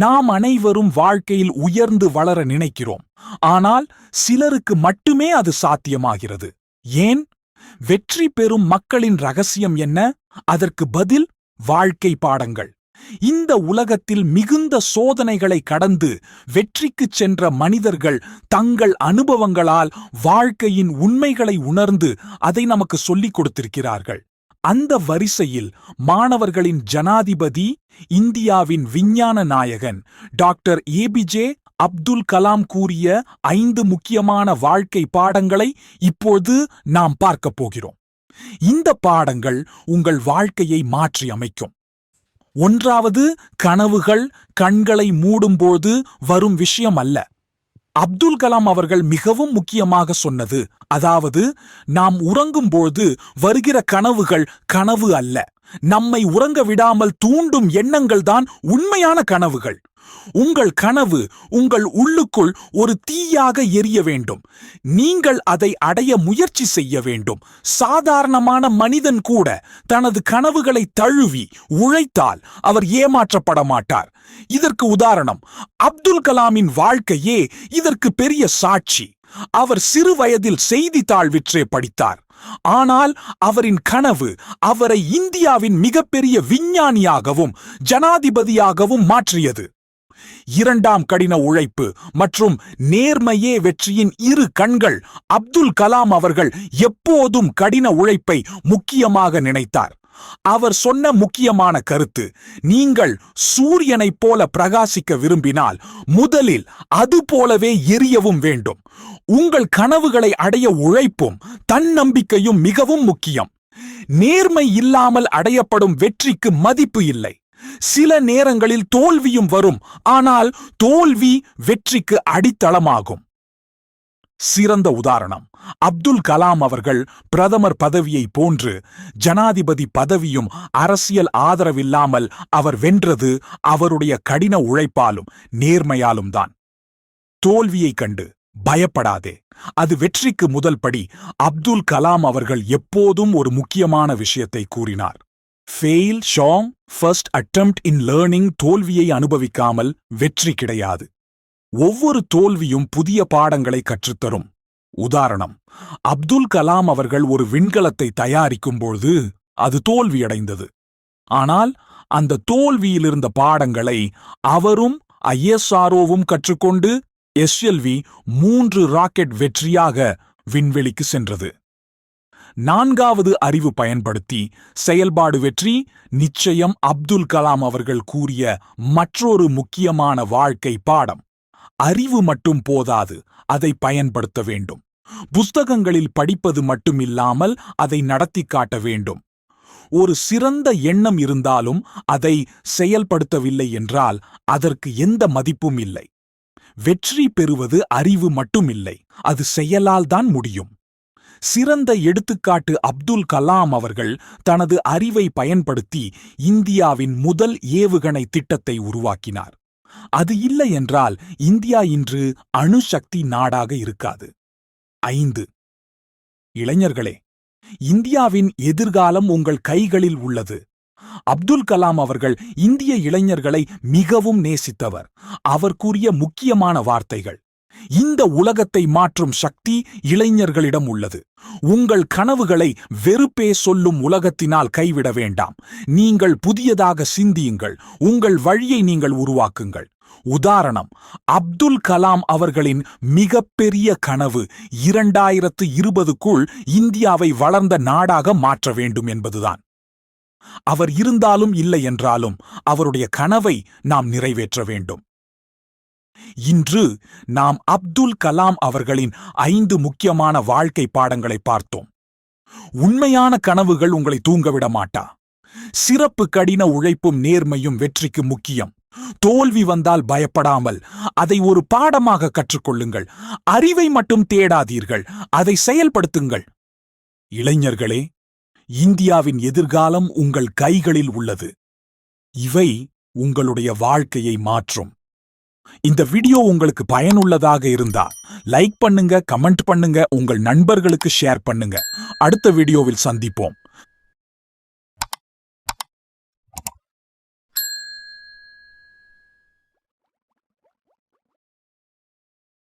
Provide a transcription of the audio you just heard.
நாம் அனைவரும் வாழ்க்கையில் உயர்ந்து வளர நினைக்கிறோம். ஆனால் சிலருக்கு மட்டுமே அது சாத்தியமாகிறது. ஏன்? வெற்றி பெறும் மக்களின் ரகசியம் என்ன? அதற்கு பதில் வாழ்க்கை பாடங்கள். இந்த உலகத்தில் மிகுந்த சோதனைகளை கடந்து வெற்றிக்குச் சென்ற மனிதர்கள் தங்கள் அனுபவங்களால் வாழ்க்கையின் உண்மைகளை உணர்ந்து அதை நமக்கு சொல்லிக் கொடுத்திருக்கிறார்கள். அந்த வரிசையில் மாணவர்களின் ஜனாதிபதி, இந்தியாவின் விஞ்ஞான நாயகன் டாக்டர் ஏபிஜே அப்துல் கலாம் கூறிய 5 முக்கியமான வாழ்க்கை பாடங்களை இப்போது நாம் பார்க்கப் போகிறோம். இந்த பாடங்கள் உங்கள் வாழ்க்கையை மாற்றி அமைக்கும். 1வது, கனவுகள் கண்களை மூடும்போது வரும் விஷயம் அல்ல. அப்துல் கலாம் அவர்கள் மிகவும் முக்கியமாக சொன்னது, அதாவது நாம் உறங்கும்போது வருகிற கனவுகள் கனவு அல்ல, நம்மை உறங்க விடாமல் தூண்டும் எண்ணங்கள்தான் உண்மையான கனவுகள். உங்கள் கனவு உங்கள் உள்ளுக்குள் ஒரு தீயாக எரிய வேண்டும். நீங்கள் அதை அடைய முயற்சி செய்ய வேண்டும். சாதாரணமான மனிதன் கூட தனது கனவுகளை தழுவி உழைத்தால் அவர் ஏமாற்றப்பட மாட்டார். இதற்கு உதாரணம் அப்துல் கலாமின் வாழ்க்கையே இதற்கு பெரிய சாட்சி. அவர் சிறு வயதில் செய்தித்தாள் விற்றே படித்தார். ஆனால் அவரின் கனவு அவரை இந்தியாவின் மிகப்பெரிய விஞ்ஞானியாகவும் ஜனாதிபதியாகவும் மாற்றியது. 2ஆம் கடின உழைப்பு மற்றும் நேர்மையே வெற்றியின் 2 கண்கள். அப்துல் கலாம் அவர்கள் எப்போதும் கடின உழைப்பை முக்கியமாக நினைத்தார். அவர் சொன்ன முக்கியமான கருத்து, நீங்கள் சூரியனைப் போல பிரகாசிக்க விரும்பினால் முதலில் அது போலவே எரியவும் வேண்டும். உங்கள் கனவுகளை அடைய உழைப்பும் தன்னம்பிக்கையும் மிகவும் முக்கியம். நேர்மை இல்லாமல் அடையப்படும் வெற்றிக்கு மதிப்பு இல்லை. சில நேரங்களில் தோல்வியும் வரும், ஆனால் தோல்வி வெற்றிக்கு அடித்தளமாகும். சிறந்த உதாரணம் அப்துல் கலாம் அவர்கள். பிரதமர் பதவியை போன்று ஜனாதிபதி பதவியும் அரசியல் ஆதரவில்லாமல் அவர் வென்றது அவருடைய கடின உழைப்பாலும் நேர்மையாலும் தான். தோல்வியை கண்டு பயப்படாதே, அது வெற்றிக்கு முதல் படி. அப்துல் கலாம் அவர்கள் எப்போதும் ஒரு முக்கியமான விஷயத்தை கூறினார், ஃபெயில் ஷாங் ஃபர்ஸ்ட் அட்டெம்ப்ட் இன் லேர்னிங். தோல்வியை அனுபவிக்காமல் வெற்றி கிடையாது. ஒவ்வொரு தோல்வியும் புதிய பாடங்களை கற்றுத்தரும். உதாரணம், அப்துல் கலாம் அவர்கள் ஒரு விண்கலத்தை தயாரிக்கும்போது அது தோல்வியடைந்தது. ஆனால் அந்த தோல்வியிலிருந்த பாடங்களை அவரும் ISROவும் கற்றுக்கொண்டு SLV 3 ராக்கெட் வெற்றியாக விண்வெளிக்கு சென்றது. 4வது அறிவு பயன்படுத்தி செயல்பாடு வெற்றி. நிச்சயம் அப்துல் கலாம் அவர்கள் கூறிய மற்றொரு முக்கியமான வாழ்க்கை பாடம். அறிவு மட்டும் போதாது, அதை பயன்படுத்த வேண்டும். புஸ்தகங்களில் படிப்பது மட்டுமில்லாமல் அதை நடத்தி காட்ட வேண்டும். ஒரு சிறந்த எண்ணம் இருந்தாலும் அதை செயல்படுத்தவில்லை என்றால் அதற்கு எந்த மதிப்பும் இல்லை. வெற்றி பெறுவது அறிவு மட்டுமில்லை, அது செயலால் தான் முடியும். சிறந்த எடுத்துக்காட்டு அப்துல் கலாம் அவர்கள் தனது அறிவை பயன்படுத்தி இந்தியாவின் முதல் ஏவுகணை திட்டத்தை உருவாக்கினார். அது இல்லை என்றால் இந்தியா இன்று அணுசக்தி நாடாக இருக்காது. 5. இளைஞர்களே, இந்தியாவின் எதிர்காலம் உங்கள் கைகளில் உள்ளது. அப்துல் கலாம் அவர்கள் இந்திய இளைஞர்களை மிகவும் நேசித்தவர். அவர் கூறிய முக்கியமான வார்த்தைகள், இந்த உலகத்தை மாற்றும் சக்தி இளைஞர்களிடம் உள்ளது. உங்கள் கனவுகளை வெறுப்பே சொல்லும் உலகத்தினால் கைவிட வேண்டாம். நீங்கள் புதியதாக சிந்தியுங்கள். உங்கள் வழியை நீங்கள் உருவாக்குங்கள். உதாரணம், அப்துல் கலாம் அவர்களின் மிகப்பெரிய கனவு 2020க்குள் இந்தியாவை வளர்ந்த நாடாக மாற்ற வேண்டும் என்பதுதான். அவர் இருந்தாலும் இல்லை என்றாலும் அவருடைய கனவை நாம் நிறைவேற்ற வேண்டும். இன்று நாம் அப்துல் கலாம் அவர்களின் 5 முக்கியமான வாழ்க்கை பாடங்களை பார்த்தோம். உண்மையான கனவுகள் உங்களை தூங்கவிட மாட்டா. சிறப்பு கடின உழைப்பும் நேர்மையும் வெற்றிக்கு முக்கியம். தோல்வி வந்தால் பயப்படாமல் அதை ஒரு பாடமாக கற்றுக்கொள்ளுங்கள். அறிவை மட்டும் தேடாதீர்கள், அதை செயல்படுத்துங்கள். இளைஞர்களே, இந்தியாவின் எதிர்காலம் உங்கள் கைகளில் உள்ளது. இவை உங்களுடைய வாழ்க்கையை மாற்றும். இந்த வீடியோ உங்களுக்கு பயனுள்ளதாக இருந்தா லைக் பண்ணுங்க, கமெண்ட் பண்ணுங்க, உங்கள் நண்பர்களுக்கு ஷேர் பண்ணுங்க. அடுத்த வீடியோவில் சந்திப்போம்.